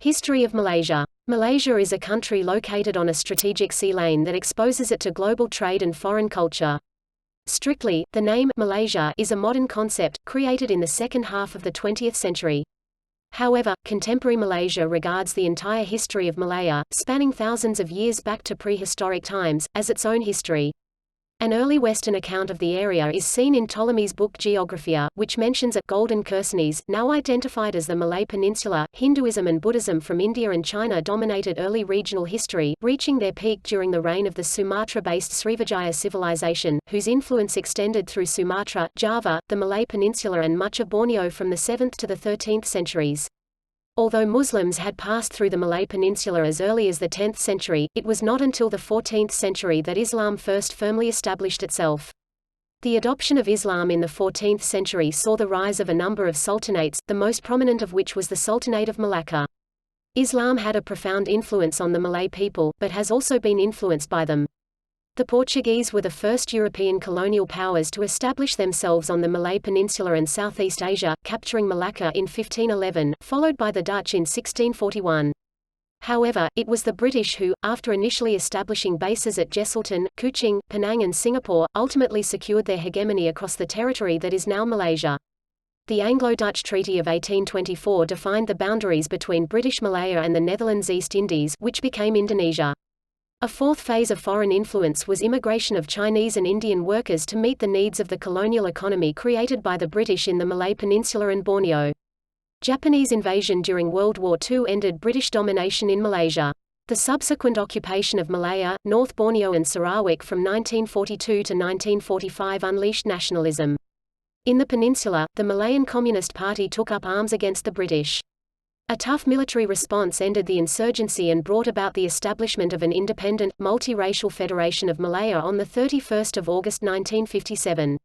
History of Malaysia. Malaysia is a country located on a strategic sea lane that exposes it to global trade and foreign culture. Strictly, the name Malaysia is a modern concept, created in the second half of the 20th century. However, contemporary Malaysia regards the entire history of Malaya, spanning thousands of years back to prehistoric times, as its own history. An early Western account of the area is seen in Ptolemy's book Geographia, which mentions a golden Chersonese, now identified as the Malay Peninsula. Hinduism and Buddhism from India and China dominated early regional history, reaching their peak during the reign of the Sumatra-based Srivijaya civilization, whose influence extended through Sumatra, Java, the Malay Peninsula and much of Borneo from the 7th to the 13th centuries. Although Muslims had passed through the Malay Peninsula as early as the 10th century, it was not until the 14th century that Islam first firmly established itself. The adoption of Islam in the 14th century saw the rise of a number of sultanates, the most prominent of which was the Sultanate of Malacca. Islam had a profound influence on the Malay people, but has also been influenced by them. The Portuguese were the first European colonial powers to establish themselves on the Malay Peninsula and Southeast Asia, capturing Malacca in 1511, followed by the Dutch in 1641. However, it was the British who, after initially establishing bases at Jesselton, Kuching, Penang and Singapore, ultimately secured their hegemony across the territory that is now Malaysia. The Anglo-Dutch Treaty of 1824 defined the boundaries between British Malaya and the Netherlands East Indies, which became Indonesia. A fourth phase of foreign influence was immigration of Chinese and Indian workers to meet the needs of the colonial economy created by the British in the Malay Peninsula and Borneo. Japanese invasion during World War II ended British domination in Malaysia. The subsequent occupation of Malaya, North Borneo and Sarawak from 1942 to 1945 unleashed nationalism. In the peninsula, the Malayan Communist Party took up arms against the British. A tough military response ended the insurgency and brought about the establishment of an independent, multiracial Federation of Malaya on 31 August 1957.